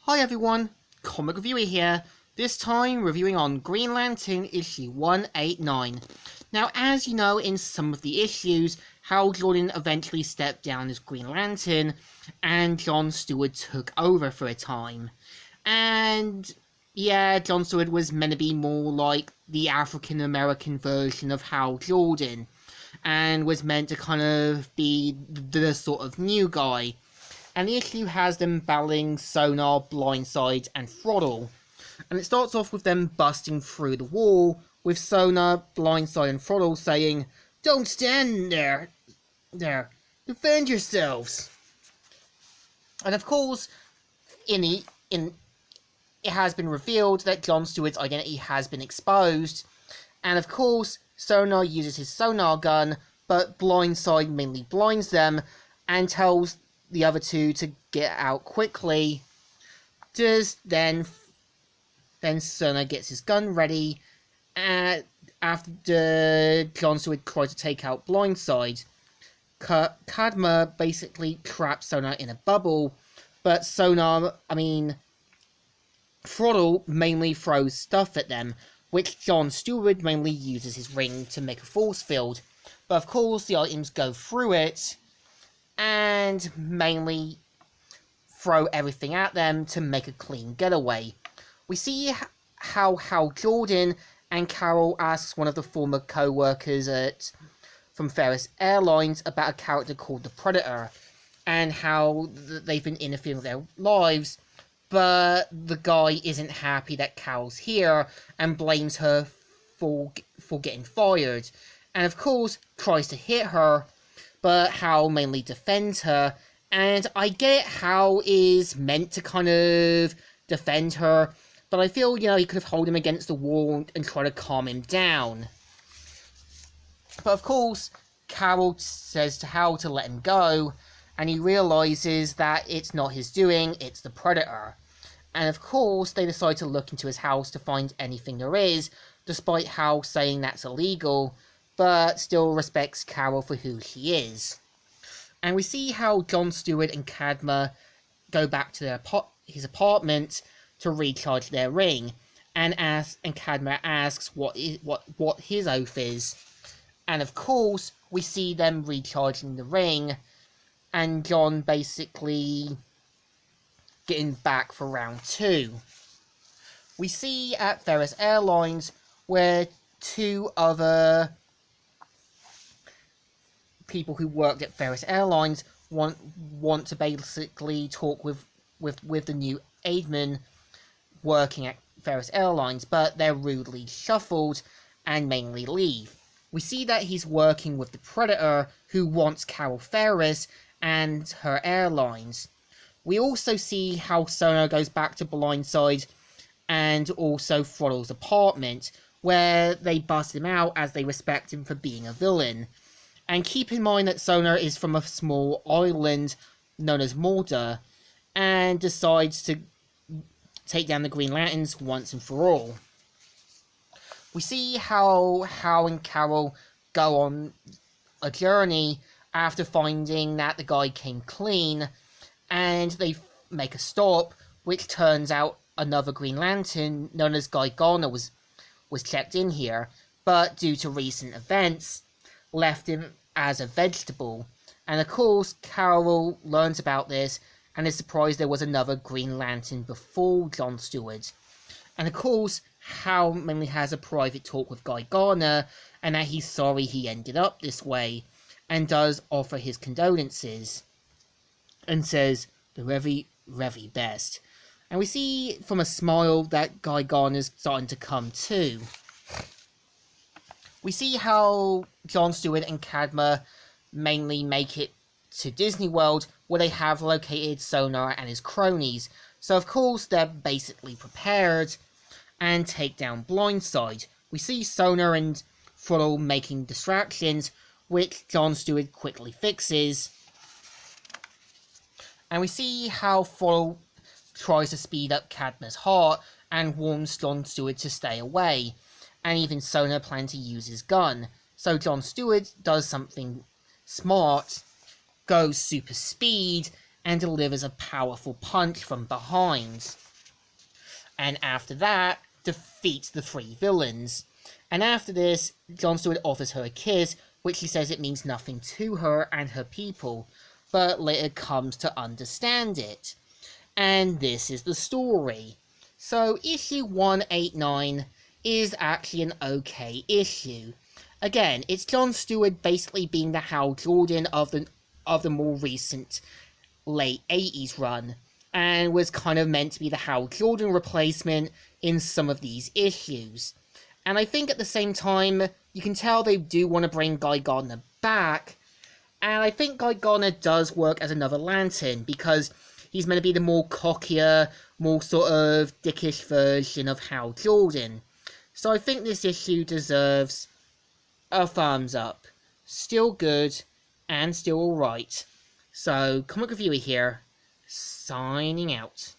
Hi everyone, Comic Reviewer here, this time reviewing on Green Lantern issue 189. Now, as you know, in some of the issues, Hal Jordan eventually stepped down as Green Lantern and John Stewart took over for a time. And yeah, John Stewart was meant to be more like the African American version of Hal Jordan and was meant to kind of be the sort of new guy. And the issue has them battling Sonar, Blindside, and Throttle. And it starts off with them busting through the wall, with Sonar, Blindside, and Throttle saying, "Don't stand there! Defend yourselves!" And of course, it has been revealed that John Stewart's identity has been exposed. And of course, Sonar uses his sonar gun, but Blindside mainly blinds them and tells the other two to get out quickly. Then Sonar gets his gun ready, and after John Stewart tries to take out Blindside, Cadma basically traps Sonar in a bubble, but Throttle mainly throws stuff at them, which John Stewart mainly uses his ring to make a force field. But of course, the items go through it, and mainly throw everything at them to make a clean getaway. We see how Hal Jordan and Carol asks one of the former co-workers from Ferris Airlines about a character called the Predator, and how they've been interfering with their lives, but the guy isn't happy that Carol's here and blames her for getting fired, and of course tries to hit her, but Hal mainly defends her. And I get Hal is meant to kind of defend her, but I feel, he could have held him against the wall and try to calm him down. But of course, Carol says to Hal to let him go, and he realizes that it's not his doing, it's the Predator. And of course, they decide to look into his house to find anything there is, despite Hal saying that's illegal, but still respects Carol for who she is. And we see how John Stewart and Cadma go back to his apartment to recharge their ring, and Cadma asks what his oath is. And of course, we see them recharging the ring, and John basically getting back for round 2. We see at Ferris Airlines where two other people who worked at Ferris Airlines want to basically talk with the new aidman working at Ferris Airlines, but they're rudely shuffled and mainly leave. We see that he's working with the Predator, who wants Carol Ferris and her airlines. We also see how Sonar goes back to Blindside and also Throttle's apartment, where they bust him out as they respect him for being a villain. And keep in mind that Sonar is from a small island known as Morda, and decides to take down the Green Lanterns once and for all. We see how Hal and Carol go on a journey after finding that the guy came clean, and they make a stop, which turns out another Green Lantern known as Guy Garner was checked in here, but due to recent events, left him as a vegetable. And of course, Carol learns about this and is surprised there was another Green Lantern before John Stewart. And of course, Hal mainly has a private talk with Guy Garner, and that he's sorry he ended up this way, and does offer his condolences, and says the very, very best. And we see from a smile that Guy Garner's starting to come too. We see how John Stewart and Cadma mainly make it to Disney World, where they have located Sonar and his cronies. So of course they're basically prepared and take down Blindside. We see Sonar and Throttle making distractions, which John Stewart quickly fixes. And we see how Throttle tries to speed up Cadma's heart and warns John Stewart to stay away. And even Sonar plans to use his gun. So John Stewart does something smart, goes super speed, and delivers a powerful punch from behind. And after that, defeats the 3 villains. And after this, Jon Stewart offers her a kiss, which she says it means nothing to her and her people, but later comes to understand it. And this is the story. So issue 189 is actually an okay issue. Again, it's Jon Stewart basically being the Hal Jordan of the more recent late 80s run, and was kind of meant to be the Hal Jordan replacement in some of these issues. And I think at the same time, you can tell they do want to bring Guy Gardner back, and I think Guy Gardner does work as another Lantern, because he's meant to be the more cockier, more sort of dickish version of Hal Jordan. So I think this issue deserves a thumbs up. Still good, and still alright. So, Comic Reviewer here, signing out.